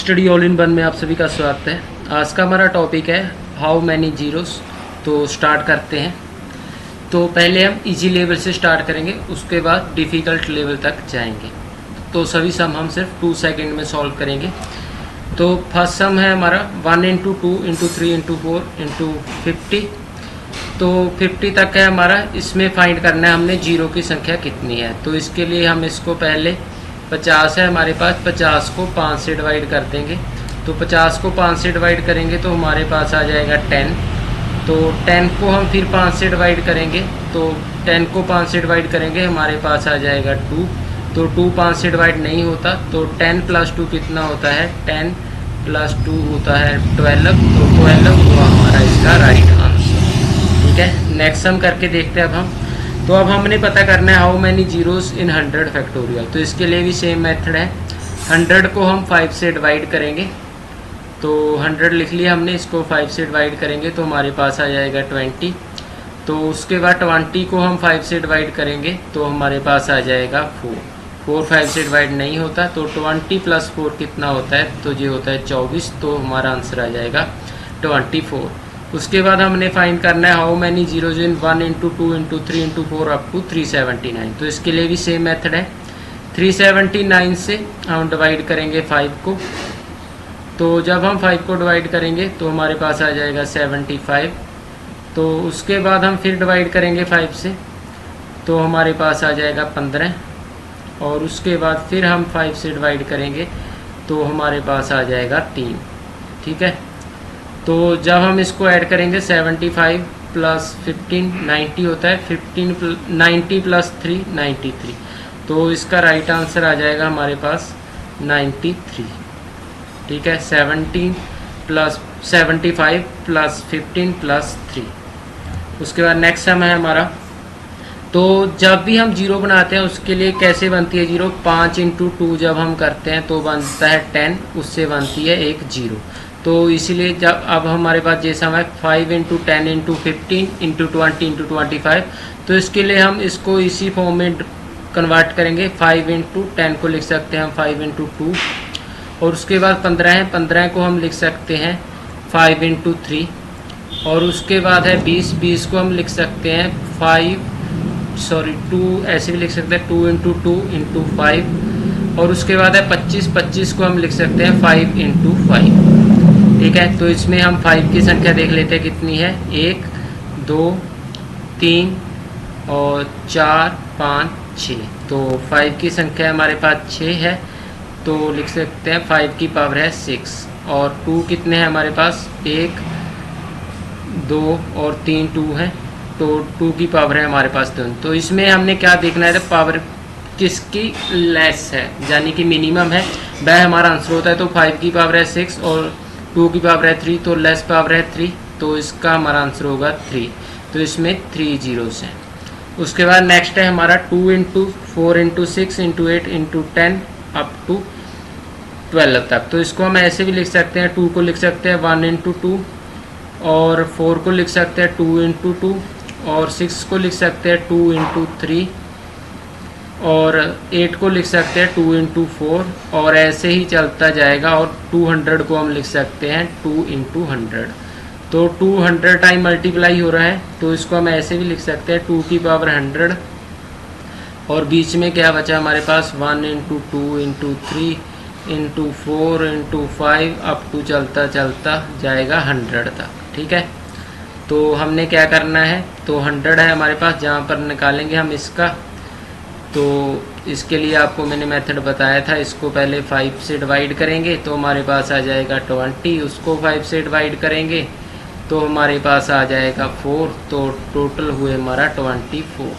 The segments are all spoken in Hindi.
स्टडी ऑल इन वन में आप सभी का स्वागत है। आज का हमारा टॉपिक है हाउ मैनी जीरोस। तो स्टार्ट करते हैं। तो पहले हम इजी लेवल से स्टार्ट करेंगे, उसके बाद डिफ़िकल्ट लेवल तक जाएंगे। तो सभी सम हम सिर्फ 2 सेकंड में सॉल्व करेंगे। तो फर्स्ट सम है हमारा 1 इंटू 2 इंटू 3 इंटू 4 इंटू 50। तो 50 तक है हमारा। इसमें फाइंड करना है हमने जीरो की संख्या कितनी है। तो इसके लिए हम इसको पहले 50 है हमारे पास, 50 को 5 से डिवाइड कर देंगे। तो 50 को 5 से डिवाइड करेंगे तो हमारे पास आ जाएगा 10। तो 10 को हम फिर 5 से डिवाइड करेंगे, तो 10 को 5 से डिवाइड करेंगे हमारे पास आ जाएगा 2। तो 2 5 से डिवाइड नहीं होता, तो 10 प्लस 2 कितना होता है, 10 प्लस 2 होता है 12। तो 12 हुआ हमारा इसका राइट आंसर। ठीक है, नेक्स्ट सम करके देखते हैं अब हम। तो अब हमने पता करना है how many zeros in 100 factorial. तो इसके लिए भी सेम मेथड है। 100 को हम 5 से डिवाइड करेंगे। तो 100 लिख लिया हमने, इसको 5 से डिवाइड करेंगे तो हमारे पास आ जाएगा 20। तो उसके बाद 20 को हम 5 से डिवाइड करेंगे तो हमारे पास आ जाएगा 4। 4 5 से डिवाइड नहीं होता, तो 20 प्लस 4 कितना होता है, तो ये होता है 24। तो हमारा आंसर आ जाएगा 24। उसके बाद हमने फाइंड करना है how many zeros in 1 into 2 into 3 into 4 up to 379। तो इसके लिए भी सेम मेथड है। 379 से हम डिवाइड करेंगे 5 को। तो जब हम 5 को डिवाइड करेंगे तो हमारे पास आ जाएगा 75। तो उसके बाद हम फिर डिवाइड करेंगे 5 से, तो हमारे पास आ जाएगा 15। और उसके बाद फिर हम 5 से डिवाइड करेंगे तो हमारे पास आ जाएगा 3। ठीक है, तो जब हम इसको ऐड करेंगे 75 प्लस 15 90 होता है, 90 प्लस 3 93। तो इसका राइट आंसर आ जाएगा हमारे पास 93। ठीक है, 75 प्लस 15 प्लस 3। उसके बाद नेक्स्ट सम है हमारा। तो जब भी हम जीरो बनाते हैं उसके लिए कैसे बनती है जीरो, 5 इंटू 2 जब हम करते हैं तो बनता है 10, उससे बनती है एक जीरो। तो इसीलिए जब अब हमारे पास जैसा है 5 इंटू 10 इंटू 15 इंटू 20 इंटू 25, तो इसके लिए हम इसको इसी फॉर्म में कन्वर्ट करेंगे। 5 इंटू 10 को लिख सकते हैं हम 5 इंटू 2। और उसके बाद 15 है, 15 को हम लिख सकते हैं 5 इंटू 3। और उसके बाद है 20 को हम लिख सकते हैं 2 ऐसे भी लिख सकते हैं 2 इंटू 2 इंटू 5। और उसके बाद है 25 को हम लिख सकते हैं 5 इंटू 5। ठीक है, तो इसमें हम 5 की संख्या देख लेते हैं कितनी है, 1 2 3 और 4 5 6। तो 5 की संख्या हमारे पास 6 है, तो लिख सकते हैं 5 की पावर है 6। और 2 कितने हैं हमारे पास, 1 2 और 3 2 है, तो 2 की पावर है हमारे पास 2। तो इसमें हमने क्या देखना है, पावर किसकी लेस है यानी कि मिनिमम है, वह हमारा आंसर होता है। तो 5 की पावर है 6 और 2 की पावर है 3, तो लेस पावर है 3, तो इसका हमारा आंसर होगा 3। तो इसमें 3 जीरोस हैं। उसके बाद नेक्स्ट है हमारा 2 into 4 into 6 into 8 into 10 up to 12 तक। तो इसको हम ऐसे भी लिख सकते हैं, 2 को लिख सकते हैं 1 इंटू 2, और 4 को लिख सकते हैं 2 इंटू 2, और 6 को लिख सकते हैं 2 इंटू 3, और 8 को लिख सकते हैं 2 इंटू 4, और ऐसे ही चलता जाएगा। और 200 को हम लिख सकते हैं 2 इंटू 100। तो 200 टाइम मल्टीप्लाई हो रहा है, तो इसको हम ऐसे भी लिख सकते हैं 2 की पावर 100। और बीच में क्या बचा हमारे पास, 1 into 2 into 3 into 4 into 5 up to चलता चलता जाएगा 100 तक। ठीक है, तो हमने क्या करना है, तो 100 है हमारे पास, जहाँ पर निकालेंगे हम इसका। तो इसके लिए आपको मैंने मेथड बताया था, इसको पहले 5 से डिवाइड करेंगे तो हमारे पास आ जाएगा 20, उसको 5 से डिवाइड करेंगे तो हमारे पास आ जाएगा 4। तो टोटल हुए हमारा 24।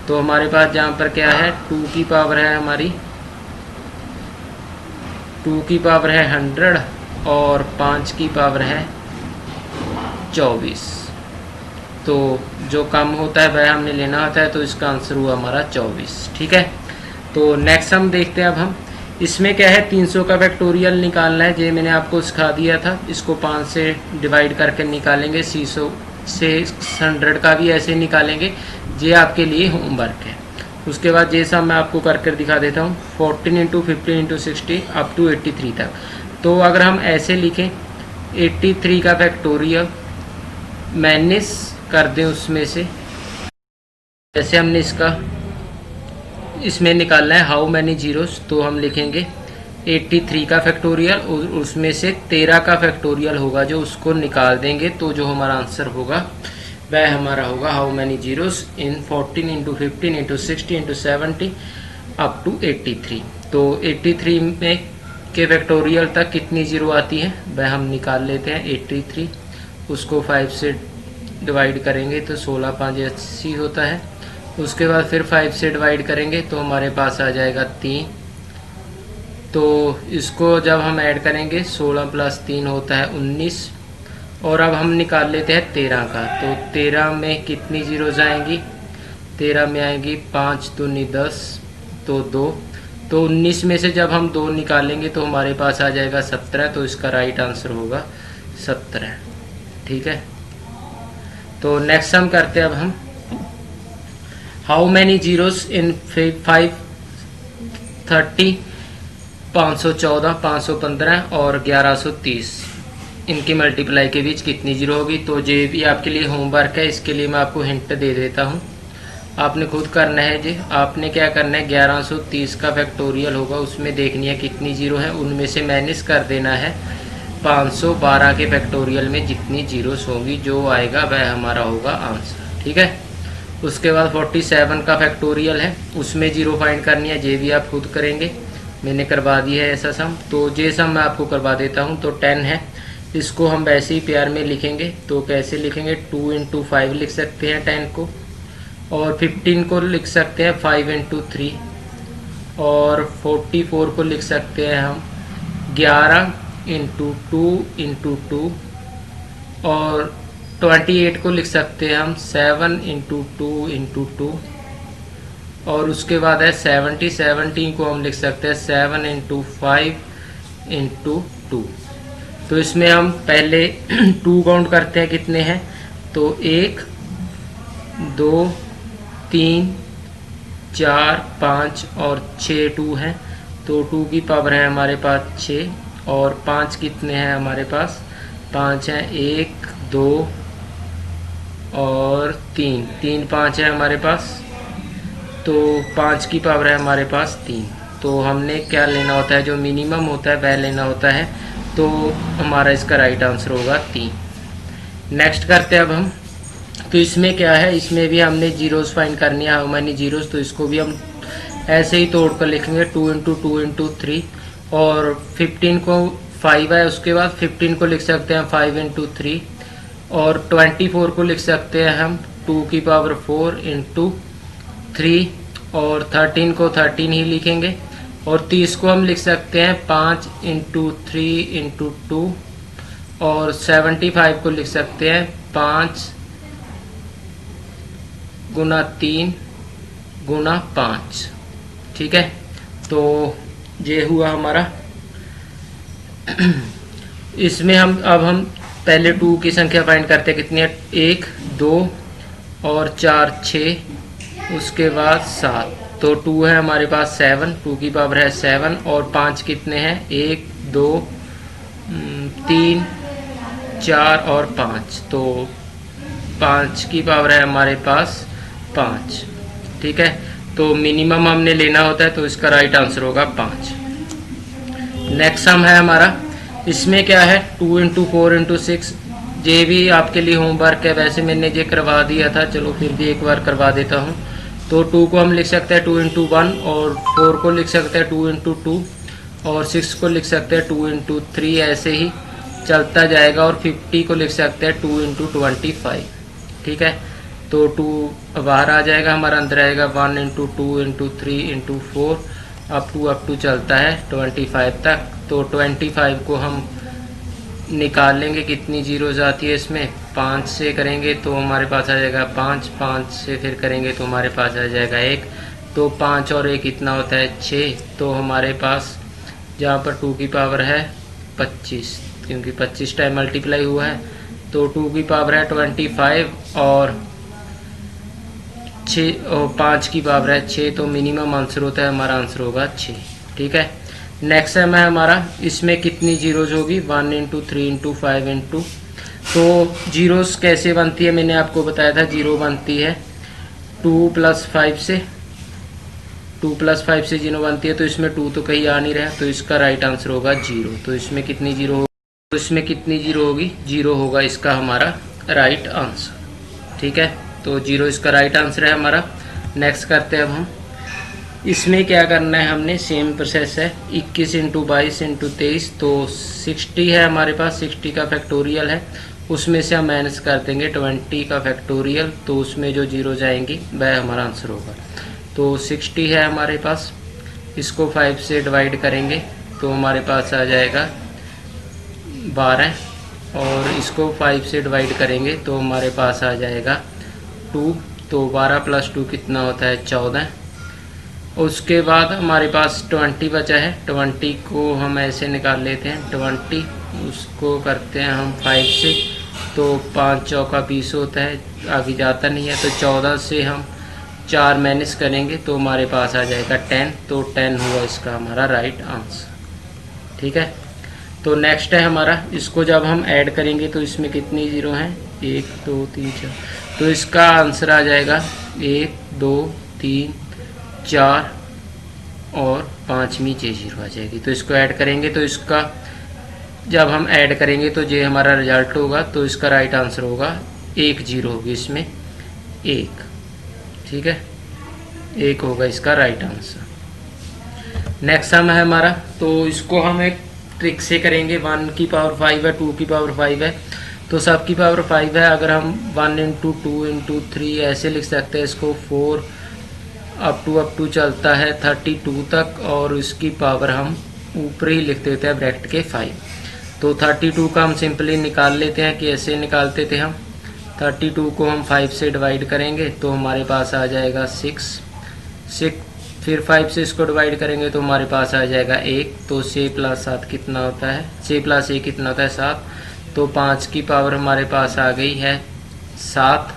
तो हमारे पास जहाँ पर क्या है, 2 की पावर है हमारी, 2 की पावर है 100 और 5 की पावर है 24। तो जो कम होता है वह हमने लेना होता है, तो इसका आंसर हुआ हमारा 24। ठीक है, तो नेक्स्ट हम देखते हैं अब हम। इसमें क्या है, 300 का फैक्टोरियल निकालना है, ये मैंने आपको सिखा दिया था। इसको 5 से डिवाइड करके निकालेंगे, 600 का भी ऐसे निकालेंगे। ये आपके लिए होमवर्क है। उसके बाद जैसा मैं आपको कर दिखा देता हूँ, 14 इंटू 15 इंटू 60 अप टू 83 तक। तो अगर हम ऐसे लिखें 83 का फैक्टोरियल माइनस कर दें उसमें से, जैसे हमने इसमें निकालना है हाउ मैनी जीरोस, तो हम लिखेंगे 83 का फैक्टोरियल और उसमें से 13 का फैक्टोरियल होगा जो उसको निकाल देंगे, तो जो हमारा आंसर होगा वह हमारा होगा how many zeros in 14 into 15 into 60 into 70 up to 83। तो 83 में के फैक्टोरियल तक कितनी जीरो आती है वह हम निकाल लेते हैं। 83 उसको 5 से डिवाइड करेंगे तो 16 5 80 होता है। उसके बाद फिर 5 से डिवाइड करेंगे तो हमारे पास आ जाएगा 3। तो इसको जब हम ऐड करेंगे 16 प्लस 3 होता है 19। और अब हम निकाल लेते हैं 13 का। तो 13 में कितनी जीरोज आएंगी, 13 में आएंगी 5 दूनी 10 तो 2। तो 19 में से जब हम 2 निकालेंगे तो हमारे पास आ जाएगा 17। तो इसका राइट आंसर होगा 17। ठीक है। तो नेक्स्ट हम करते हैं अब हम हाउ मैनी जीरोस इन 530 514 515 और 1130 इनकी मल्टीप्लाई के बीच कितनी जीरो होगी। तो ये भी आपके लिए होमवर्क है, इसके लिए मैं आपको हिंट दे देता हूँ, आपने खुद करना है जी। आपने क्या करना है 1130 का फैक्टोरियल होगा, उसमें देखनी है कितनी जीरो है, उनमें से माइनस कर देना है 512 के फैक्टोरियल में जितनी जीरोस होंगी, जो आएगा वह हमारा होगा आंसर। ठीक है। उसके बाद 47 का फैक्टोरियल है, उसमें जीरो फाइंड करनी है, ये भी आप खुद करेंगे, मैंने करवा दिया है ऐसा सम। तो ये सम मैं आपको करवा देता हूँ। तो 10 है, इसको हम वैसे ही प्यार में लिखेंगे। तो कैसे लिखेंगे, 2 इंटू 5 लिख सकते हैं 10 को, और 15 को लिख सकते हैं 5 इंटू 3, और 44 को लिख सकते हैं हम 11 इंटू 2, और 28 को लिख सकते हैं हम 7 इंटू 2, और उसके बाद है 17 को हम लिख सकते हैं 7 इंटू 5 इंटू 2। तो इसमें हम पहले 2 काउंट करते हैं कितने हैं। तो 1 2 3 4 5 और 6 2 हैं। तो 2 की पावर है हमारे पास 6, और 5 कितने हैं हमारे पास, 5 हैं, 1 2 और 3 5 है हमारे पास। तो 5 की पावर है हमारे पास 3। तो हमने क्या लेना होता है, जो मिनिमम होता है वह लेना होता है। तो हमारा इसका राइट आंसर होगा 3। नेक्स्ट करते हैं अब हम। तो इसमें क्या है, इसमें भी हमने जीरोस फाइंड करनी है, हाउ मैनी जीरोस। तो इसको भी हम ऐसे ही तोड़ कर लिखेंगे 2 इंटू 2 इंटू 3, और 15 को 5 है, उसके बाद 15 को लिख सकते हैं 5 इंटू 3, और 24 को लिख सकते हैं हम 2 की पावर 4 इंटू 3, और 13 को 13 ही लिखेंगे, और 30 को हम लिख सकते हैं 5 इंटू 3 इंटू 2, और 75 को लिख सकते हैं 5 गुना 3 गुना 5। ठीक है। तो ये हुआ हमारा। इसमें हम पहले 2 की संख्या फाइंड करते हैं, कितनी है, 1 2 और 4 6, उसके बाद 7। तो 2 है हमारे पास 7, 2 की पावर है 7, और 5 कितने हैं, 1 2 3 4 और 5। तो 5 की पावर है हमारे पास 5। ठीक है। तो मिनिमम हमने लेना होता है, तो इसका राइट आंसर होगा 5। नेक्स्ट सम है हमारा। इसमें क्या है, 2 इंटू 4 इंटू 6, ये भी आपके लिए होमवर्क है, वैसे मैंने ये करवा दिया था, चलो फिर भी एक बार करवा देता हूँ। तो 2 को हम लिख सकते हैं 2 इंटू 1, और 4 को लिख सकते हैं 2 इंटू 2, और 6 को लिख सकते हैं 2 इंटू 3, ऐसे ही चलता जाएगा। और 50 को लिख सकते हैं 2 इंटू 25। ठीक है। तो 2 बाहर आ जाएगा, हमारा अंदर आएगा 1 into 2 into 3 into 4 up to चलता है 25 तक। तो 25 को हम निकाल लेंगे, कितनी जीरोज आती है इसमें, 5 से करेंगे तो हमारे पास आ जाएगा 5, 5 से फिर करेंगे तो हमारे पास आ जाएगा 1। तो 5 और 1 कितना होता है 6। तो हमारे पास जहाँ पर 2 की पावर है 25, क्योंकि 25 टाइम मल्टीप्लाई हुआ है, तो 2 की पावर है 25 और 5 की पावर है 6। तो मिनिमम आंसर होता है, हमारा आंसर होगा 6। ठीक है। नेक्स्ट सम है हमारा, इसमें कितनी जीरोज होगी, 1 इंटू 3 इंटू 5 इंटू, तो जीरोस कैसे बनती है मैंने आपको बताया था, जीरो बनती है 2 प्लस 5 से, 2 प्लस 5 से जीरो बनती है, तो इसमें 2 तो कहीं आ नहीं रहा, तो इसका राइट आंसर होगा जीरो। तो इसमें कितनी जीरो होगी, तो इसमें कितनी जीरो होगी, जीरो होगा इसका हमारा राइट आंसर। ठीक है, तो जीरो इसका राइट आंसर है हमारा। नेक्स्ट करते हैं अब हम, इसमें क्या करना है हमने, सेम प्रोसेस है, 21 इंटू 22 इंटू 23, तो 60 है हमारे पास, 60 का फैक्टोरियल है, उसमें से हम माइनस कर देंगे 20 का फैक्टोरियल, तो उसमें जो जीरो जाएंगी वह हमारा आंसर होगा। तो 60 है हमारे पास, इसको 5 से डिवाइड करेंगे तो हमारे पास आ जाएगा 12, और इसको 5 से डिवाइड करेंगे तो हमारे पास आ जाएगा 2, तो 12 प्लस 2 कितना होता है 14। उसके बाद हमारे पास 20 बचा है, 20 को हम ऐसे निकाल लेते हैं, 20 उसको करते हैं हम 5 से, तो 5 चौका 20 होता है, आगे जाता नहीं है, तो 14 से हम 4 माइनस करेंगे तो हमारे पास आ जाएगा 10, तो 10 हुआ इसका हमारा राइट आंसर। ठीक है, तो नेक्स्ट है हमारा, इसको जब हम ऐड करेंगे तो इसमें कितनी जीरो हैं, 1 2 3 4, तो इसका आंसर आ जाएगा 1 2 3 4 और 5वीं जे जीरो आ जाएगी। तो इसको ऐड करेंगे तो इसका जब हम ऐड करेंगे तो ये हमारा रिजल्ट होगा, तो इसका राइट आंसर होगा 1 जीरो होगी इसमें 1। ठीक है, 1 होगा इसका राइट आंसर। नेक्स्ट सम है हमारा, तो इसको हम एक ट्रिक से करेंगे, 1 की पावर 5 है, 2 की पावर 5 है, तो सब की पावर 5 है, अगर हम 1 इंटू 2 इंटू 3 ऐसे लिख सकते हैं इसको, 4 अप टू चलता है 32 तक, और इसकी पावर हम ऊपर ही लिख देते हैं ब्रैकेट के 5। तो 32 का हम सिंपली निकाल लेते हैं कि ऐसे निकालते थे हम, 32 को हम 5 से डिवाइड करेंगे तो हमारे पास आ जाएगा 6, फिर 5 से इसको डिवाइड करेंगे तो हमारे पास आ जाएगा 1, तो 6 प्लस 7 कितना होता है, 6 प्लस 1 कितना होता है 7, तो 5 की पावर हमारे पास आ गई है 7,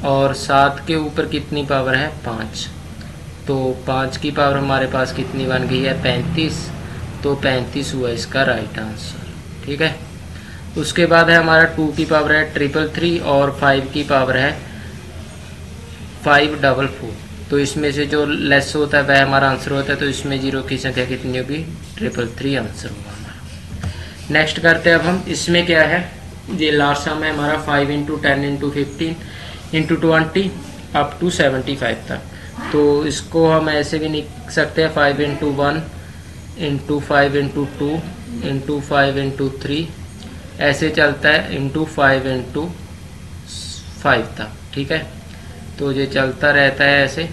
और 7 के ऊपर कितनी पावर है 5, तो 5 की पावर हमारे पास कितनी बन गई है 35, तो 35 हुआ इसका राइट आंसर। ठीक है, उसके बाद है हमारा 2 की पावर है 333 और 5 की पावर है 544, तो इसमें से जो लेस होता है वह हमारा आंसर होता है, तो इसमें जीरो की संख्या कितनी होगी 333 आंसर होगा हमारा। नेक्स्ट करते हैं अब हम, इसमें क्या है, ये लास्ट सम है हमारा 5 into 10 into 15 into 20 up to 75 तक, तो इसको हम ऐसे भी लिख सकते हैं 5 into 1 into 5 into 2 into 5 into 3 ऐसे चलता है, इंटू 5 इंटू 5 तक। ठीक है, तो ये चलता रहता है ऐसे।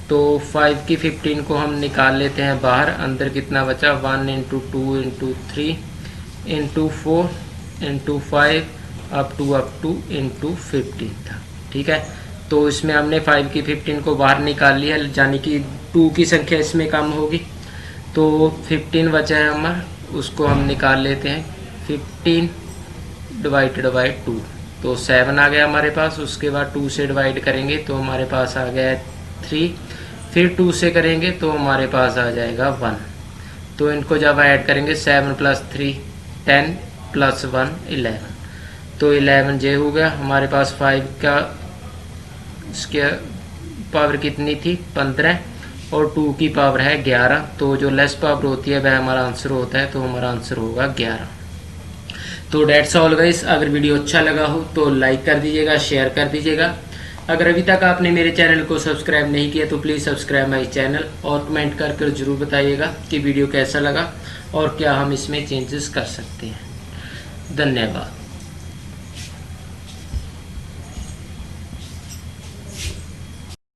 तो 5 की 15 को हम निकाल लेते हैं बाहर, अंदर कितना बचा 1 into 2 into 3 into 4 into 5 up two into 15 था। ठीक है, तो इसमें हमने 5 की 15 को बाहर निकाल लिया, यानी कि 2 की संख्या इसमें कम होगी, तो 15 बचा है हमारा, उसको हम निकाल लेते हैं 15 डिवाइडेड बाई 2, तो 7 आ गया हमारे पास। उसके बाद 2 से डिवाइड करेंगे तो हमारे पास आ गया है 3, फिर 2 से करेंगे तो हमारे पास आ जाएगा 1, तो इनको जब ऐड करेंगे 7 प्लस 3 10 प्लस 1 11, तो 11 जे हो गया हमारे पास। 5 का इसके पावर कितनी थी 15 और 2 की पावर है 11, तो जो लेस पावर होती है वह हमारा आंसर होता है, तो हमारा आंसर होगा 11। तो डेट्स ऑल गाइस, अगर वीडियो अच्छा लगा हो तो लाइक कर दीजिएगा, शेयर कर दीजिएगा। अगर अभी तक आपने मेरे चैनल को सब्सक्राइब नहीं किया तो प्लीज़ सब्सक्राइब माई चैनल, और कमेंट करके ज़रूर बताइएगा कि वीडियो कैसा लगा और क्या हम इसमें चेंजेस कर सकते हैं। धन्यवाद।